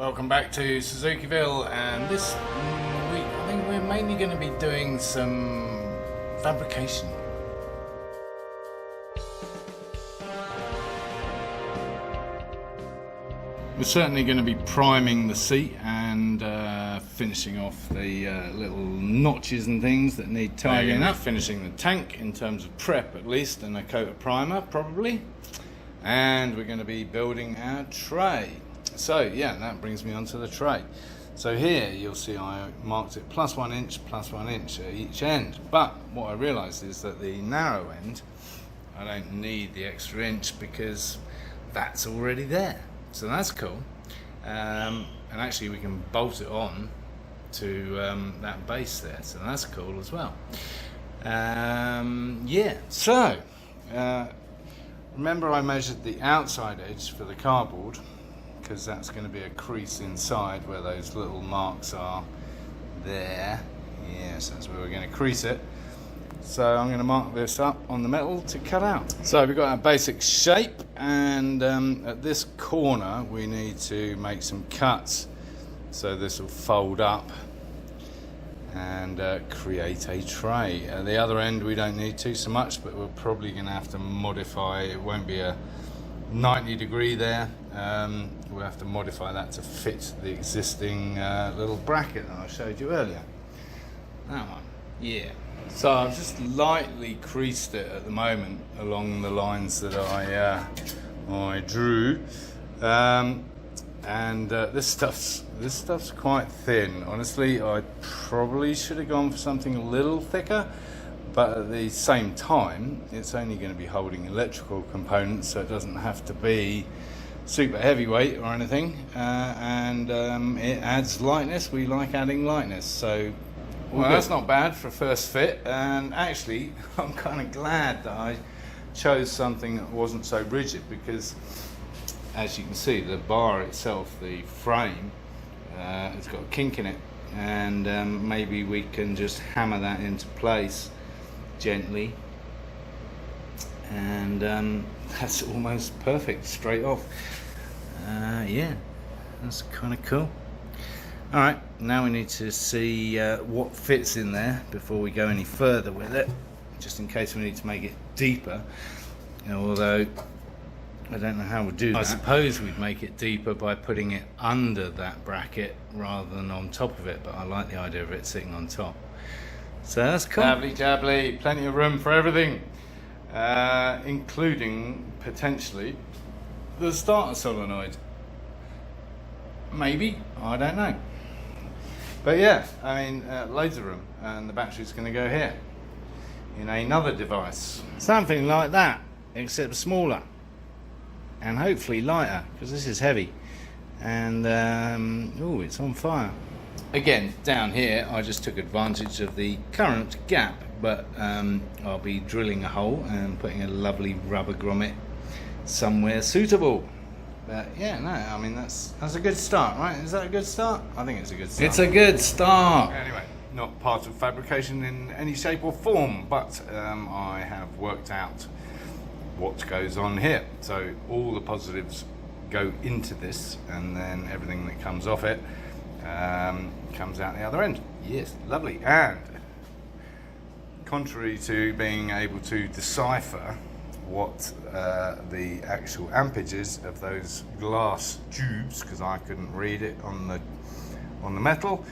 Welcome back to Suzukiville, and this week I think we're mainly going to be doing some fabrication. We're certainly going to be priming the seat and finishing off the little notches and things that need tidying up. Finishing the tank in terms of prep at least, and a coat of primer probably. And we're going to be building our tray. So yeah, that brings me onto the tray. So here you'll see I marked it +1 inch at each end. But what I realised is that the narrow end, I don't need the extra inch because that's already there. So that's cool. And actually we can bolt it on to that base there. So that's cool as well. Yeah, so remember I measured the outside edge for the cardboard, because that's going to be a crease inside where those little marks are there. Yes, that's where we're going to crease it. So I'm going to mark this up on the metal to cut out. So we've got our basic shape, and at this corner we need to make some cuts so this will fold up and create a tray. At the other end we don't need to so much, but we're probably going to have to modify. It won't be a 90-degree there. We'll have to modify that to fit the existing little bracket that I showed you earlier. That one, yeah. So I've just lightly creased it at the moment along the lines that I drew, and this stuff's quite thin. Honestly, I probably should have gone for something a little thicker. But at the same time, it's only going to be holding electrical components, so it doesn't have to be super heavyweight or anything. And it adds lightness. We like adding lightness. So, well, that's not bad for first fit. And actually, I'm kind of glad that I chose something that wasn't so rigid, because as you can see, the bar itself, the frame, it's got a kink in it. And maybe we can just hammer that into place gently, and that's almost perfect straight off. Yeah, that's kind of cool. All right, now we need to see what fits in there before we go any further with it, just in case we need to make it deeper, although I don't know how we'll do that. I suppose we'd make it deeper by putting it under that bracket rather than on top of it, but I like the idea of it sitting on top. So that's cool. Dabbly dabbly, plenty of room for everything, including potentially the starter solenoid. Maybe, I don't know. But yeah, I mean, loads of room, and the battery's going to go here in another device. Something like that, except smaller, and hopefully lighter, because this is heavy. And oh, it's on fire. Again, down here I just took advantage of the current gap, but I'll be drilling a hole and putting a lovely rubber grommet somewhere suitable. But yeah, no, I mean that's a good start, right? Is that a good start? I think it's a good start. It's a good start. Anyway, not part of fabrication in any shape or form, but I have worked out what goes on here. So all the positives go into this, and then everything that comes off it comes out the other end. Yes, lovely. And contrary to being able to decipher what the actual ampage is of those glass tubes, because I couldn't read it on the metal,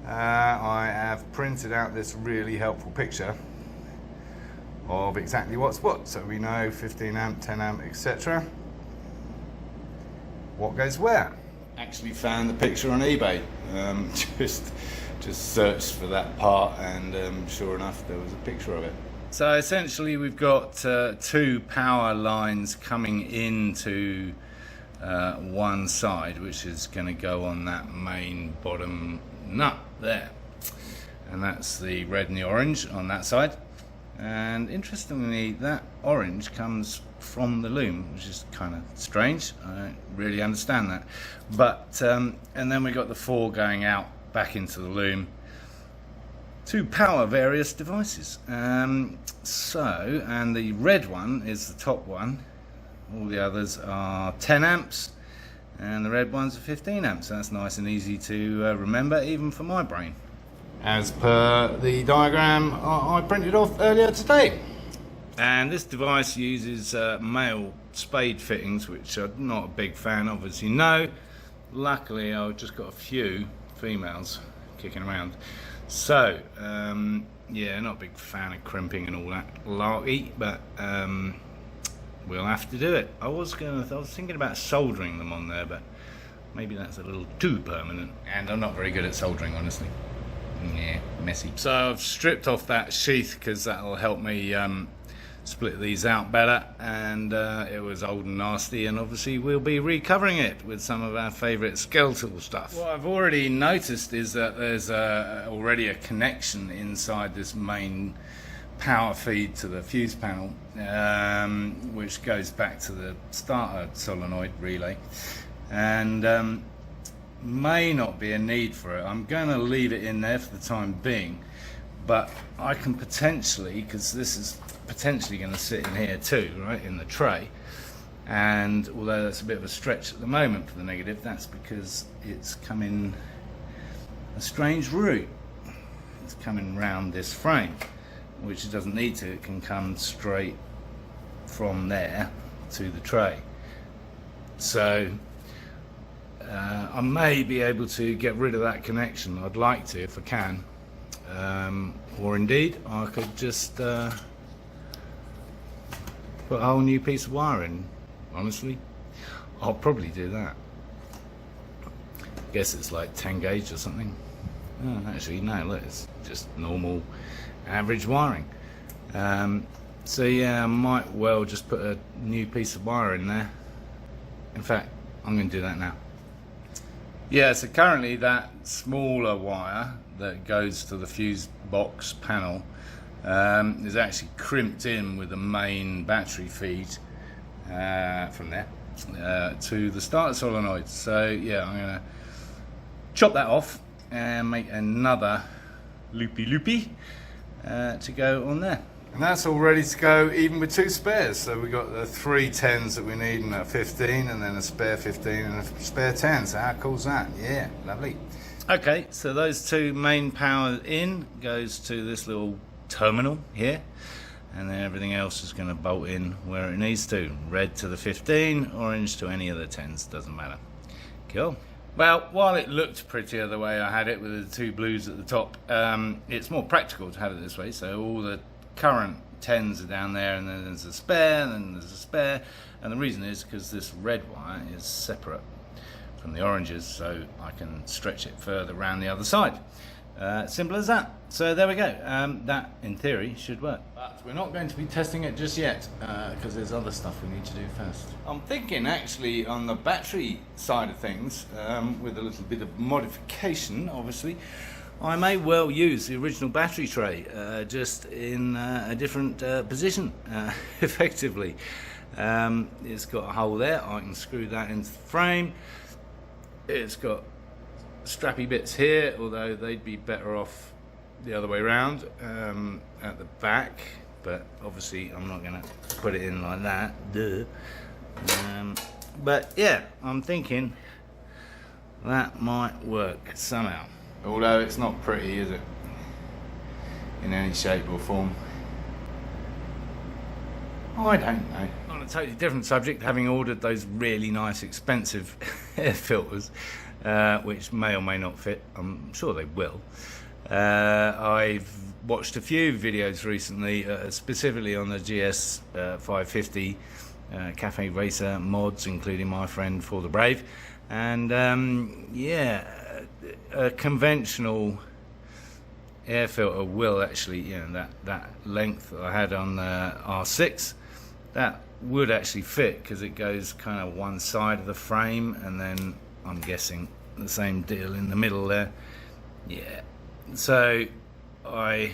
I have printed out this really helpful picture of exactly what's what, so we know 15 amp, 10 amp, etc. what goes where. Actually found the picture on eBay, just searched for that part, and sure enough there was a picture of it. So essentially we've got two power lines coming into one side, which is going to go on that main bottom nut there, and that's the red and the orange on that side. And interestingly, that orange comes from the loom, which is kind of strange. I don't really understand that. But and then we got the 4 going out back into the loom to power various devices. And the red one is the top one. All the others are 10 amps, and the red ones are 15 amps. So that's nice and easy to remember, even for my brain. As per the diagram I printed off earlier today. And this device uses male spade fittings, which I'm not a big fan of, as you know. Luckily, I've just got a few females kicking around. So, yeah, not a big fan of crimping and all that larky, but we'll have to do it. I was thinking about soldering them on there, but maybe that's a little too permanent. And I'm not very good at soldering, honestly. Yeah, messy. So I've stripped off that sheath because that'll help me split these out better, and it was old and nasty, and obviously we'll be recovering it with some of our favourite skeletal stuff. What I've already noticed is that there's already a connection inside this main power feed to the fuse panel, which goes back to the starter solenoid relay, and may not be a need for it. I'm going to leave it in there for the time being, but I can potentially, because this is potentially going to sit in here too, right, in the tray, and although that's a bit of a stretch at the moment for the negative, that's because it's coming a strange route. It's coming round this frame, which it doesn't need to. It can come straight from there to the tray. So I may be able to get rid of that connection. I'd like to, if I can, or indeed I could just put a whole new piece of wire in. Honestly, I'll probably do that. Guess it's like 10 gauge or something. Oh, actually no, look, it's just normal average wiring. So yeah, I might well just put a new piece of wire in there. In fact, I'm going to do that now. Yeah, so currently that smaller wire that goes to the fuse box panel is actually crimped in with the main battery feed from there to the starter solenoid. So yeah, I'm going to chop that off and make another loopy to go on there. And that's all ready to go, even with two spares. So we've got the 3 10s that we need, and a 15, and then a spare 15 and a spare 10. So how cool's that? Yeah, lovely. Okay, so those two main power in goes to this little terminal here, and then everything else is going to bolt in where it needs to. Red to the 15, orange to any of the 10s, doesn't matter. Cool. Well, while it looked prettier the way I had it with the 2 blues at the top, it's more practical to have it this way. So all the current 10s are down there, and then there's a spare, and then there's a spare, and the reason is because this red wire is separate from the oranges, so I can stretch it further around the other side. Simple as that. So there we go. That in theory should work, but we're not going to be testing it just yet because there's other stuff we need to do first. I'm thinking actually on the battery side of things, with a little bit of modification obviously, I may well use the original battery tray, just in a different position, effectively. It's got a hole there, I can screw that into the frame. It's got strappy bits here, although they'd be better off the other way around, at the back, but obviously I'm not going to put it in like that. Duh. But yeah, I'm thinking that might work somehow. Although it's not pretty, is it? In any shape or form. Oh, I don't know. On a totally different subject, having ordered those really nice expensive air filters, which may or may not fit, I'm sure they will. I've watched a few videos recently, specifically on the GS550 Café Racer mods, including my friend For the Brave, and yeah, a conventional air filter will actually, you know, that length that I had on the R6, that would actually fit because it goes kind of one side of the frame, and then I'm guessing the same deal in the middle there. Yeah, so I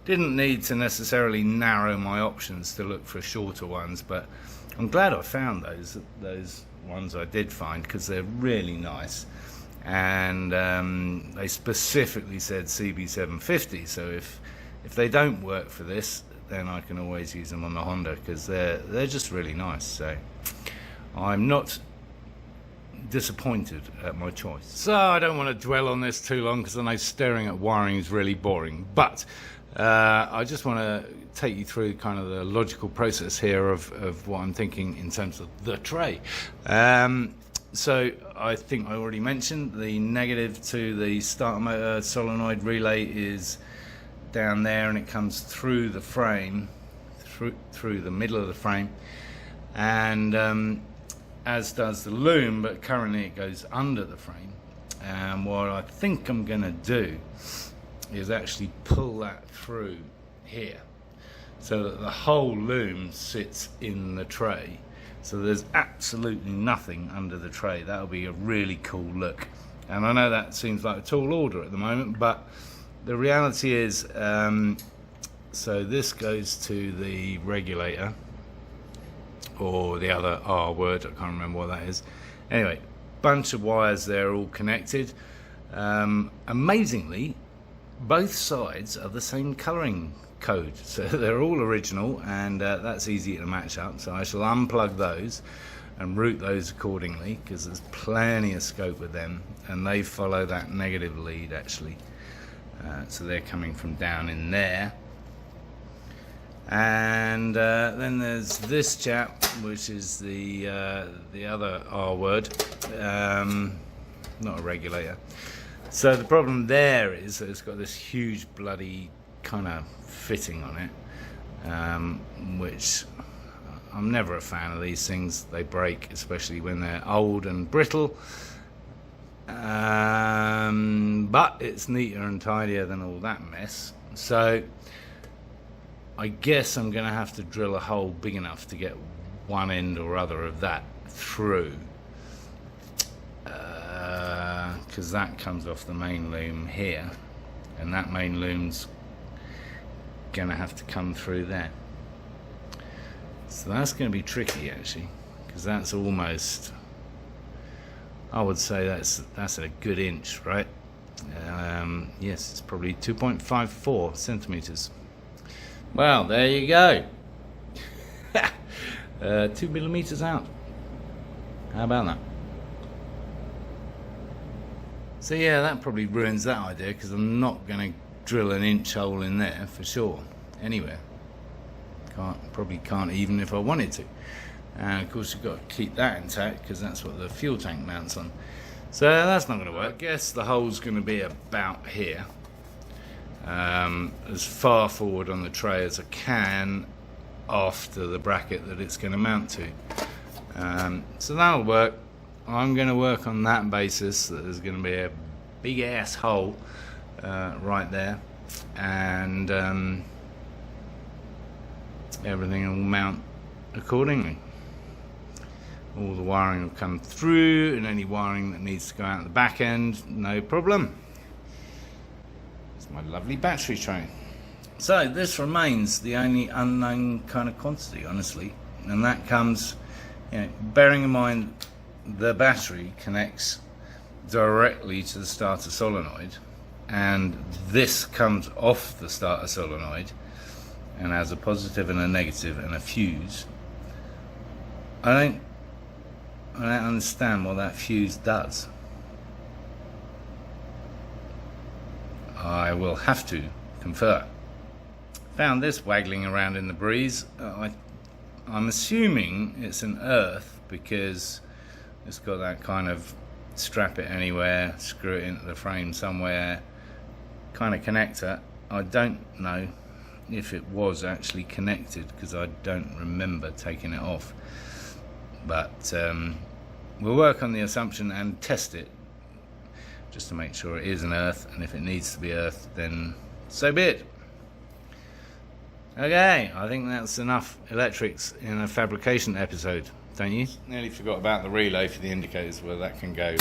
didn't need to necessarily narrow my options to look for shorter ones, but I'm glad I found those ones I did find, because they're really nice. And they specifically said CB750, so if they don't work for this, then I can always use them on the Honda, because they're just really nice. So I'm not disappointed at my choice. So I don't want to dwell on this too long because I know staring at wiring is really boring, but I just want to take you through kind of the logical process here of what I'm thinking in terms of the tray. So I think I already mentioned the negative to the starter motor solenoid relay is down there, and it comes through the frame, through the middle of the frame, and as does the loom, but currently it goes under the frame. And what I think I'm going to do is actually pull that through here so that the whole loom sits in the tray, so there's absolutely nothing under the tray. That'll be a really cool look. And I know that seems like a tall order at the moment, but the reality is, so this goes to the regulator, or the other R word, I can't remember what that is. Anyway, bunch of wires there all connected. Amazingly, both sides are the same colouring code, so they're all original, and that's easy to match up. So I shall unplug those and route those accordingly, because there's plenty of scope with them, and they follow that negative lead actually. So they're coming from down in there. And then there's this chap, which is the other R word, not a regulator. So the problem there is that it's got this huge bloody kind of fitting on it, which I'm never a fan of these things. They break, especially when they're old and brittle. But it's neater and tidier than all that mess. So I guess I'm going to have to drill a hole big enough to get one end or other of that through, because that comes off the main loom here, and that main loom's going to have to come through there. So that's going to be tricky actually, because that's almost, I would say that's a good inch, right? Yes, it's probably 2.54 centimeters. Well, there you go. 2 millimeters out. How about that? So yeah, that probably ruins that idea, because I'm not going to drill an inch hole in there for sure, anywhere. Probably can't even if I wanted to. And of course you've got to keep that intact, because that's what the fuel tank mounts on. So that's not going to work. I guess the hole's going to be about here. As far forward on the tray as I can after the bracket that it's going to mount to. So that'll work. I'm going to work on that basis, that there's going to be a big ass hole right there, and everything will mount accordingly. All the wiring will come through, and any wiring that needs to go out the back end, no problem. It's my lovely battery tray. So this remains the only unknown kind of quantity, honestly, and that comes, bearing in mind the battery connects directly to the starter solenoid, and this comes off the starter solenoid and has a positive and a negative and a fuse. I don't understand what that fuse does. I will have to confer. Found this waggling around in the breeze. I'm assuming it's an earth, because it's got that kind of strap it anywhere, screw it into the frame somewhere kind of connector. I don't know if it was actually connected, because I don't remember taking it off. But we'll work on the assumption and test it, just to make sure it is an earth, and if it needs to be earth, then so be it. Okay, I think that's enough electrics in a fabrication episode, don't you? Nearly forgot about the relay for the indicators, where that can go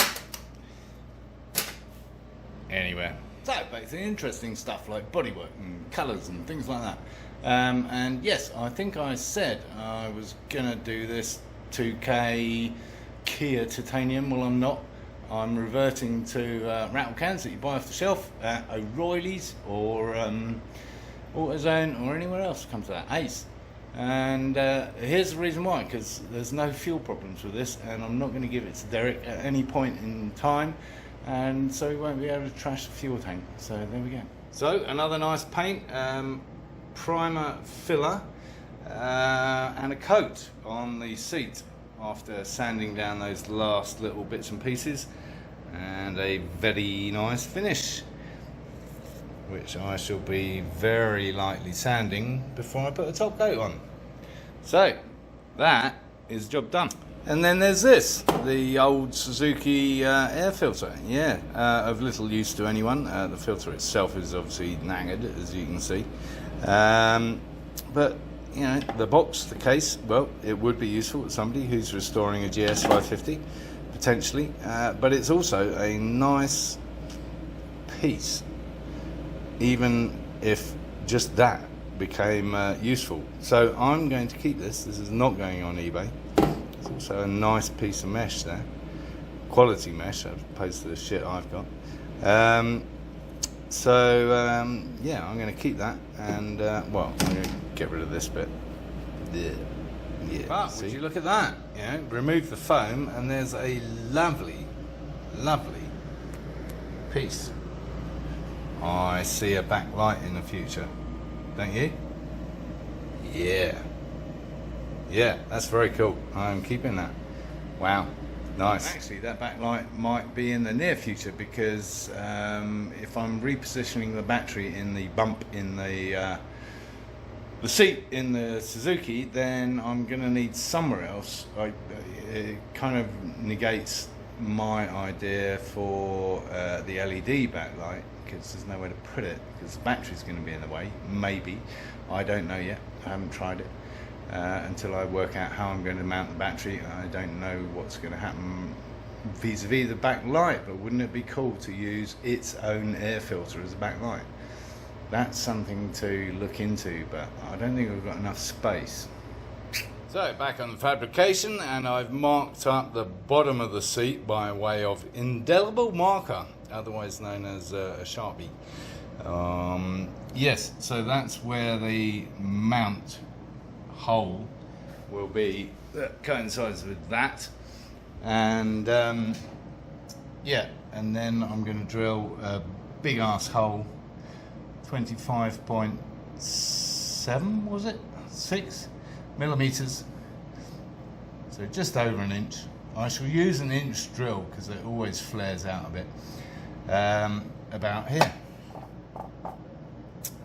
anywhere. So basically interesting stuff like bodywork and colours and things like that. And yes, I think I said I was gonna do this 2K Kia titanium. Well, I'm not. I'm reverting to rattle cans that you buy off the shelf at O'Reilly's or AutoZone or anywhere else comes to that, Ace. And here's the reason why, because there's no fuel problems with this, and I'm not going to give it to Derek at any point in time, and so he won't be able to trash the fuel tank. So there we go. So another nice paint, primer filler, and a coat on the seat after sanding down those last little bits and pieces, and a very nice finish, which I shall be very lightly sanding before I put the top coat on. So that is the job done. And then there's this, the old Suzuki air filter. Yeah, of little use to anyone. The filter itself is obviously knackered, as you can see. But you know, the box, the case, well, it would be useful to somebody who's restoring a GS550 potentially, but it's also a nice piece, even if just that became useful. So I'm going to keep this. This is not going on eBay. It's also a nice piece of mesh there, quality mesh as opposed to the shit I've got. Yeah, I'm going to keep that, and well, I'm going to get rid of this bit. Yeah. But would you look at that? You know, remove the foam, and there's a lovely, lovely piece. I see a backlight in the future, don't you? Yeah, that's very cool. I'm keeping that. Wow, nice. Actually, that backlight might be in the near future, because if I'm repositioning the battery in the bump in the seat in the Suzuki, then I'm going to need somewhere else. It kind of negates my idea for the LED backlight, because there's nowhere to put it, because the battery's going to be in the way. Maybe, I don't know yet. I haven't tried it until I work out how I'm going to mount the battery. I don't know what's going to happen vis-a-vis the backlight, but wouldn't it be cool to use its own air filter as a backlight? That's something to look into, but I don't think we've got enough space. So back on the fabrication, and I've marked up the bottom of the seat by way of indelible marker, otherwise known as a Sharpie. Yes, so that's where the mount hole will be, that coincides with that. And yeah, and then I'm going to drill a big ass hole, 25.7 was it? 6 millimeters, so just over an inch. I shall use an inch drill because it always flares out a bit, about here,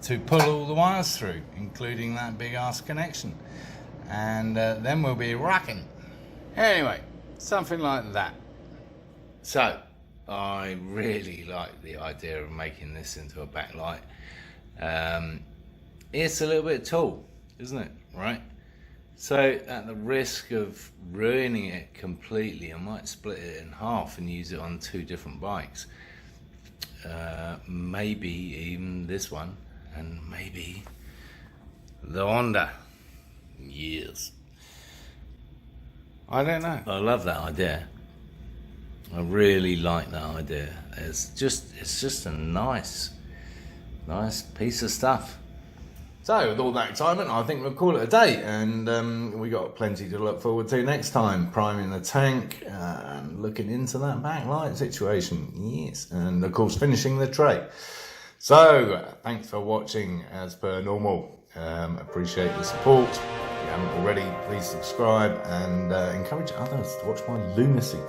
to pull all the wires through, including that big ass connection, and then we'll be rocking. Anyway, something like that. So I really like the idea of making this into a backlight. It's a little bit tall, isn't it? Right? So at the risk of ruining it completely, I might split it in half and use it on 2 different bikes. Maybe even this one, and maybe the Honda. Yes. I don't know. I love that idea. I really like that idea. It's just a nice piece of stuff. So with all that excitement, I think we'll call it a day, and we got plenty to look forward to next time. Priming the tank and looking into that backlight situation. Yes, and of course finishing the tray. So thanks for watching as per normal. Appreciate the support. If you haven't already, please subscribe and encourage others to watch my lunacy.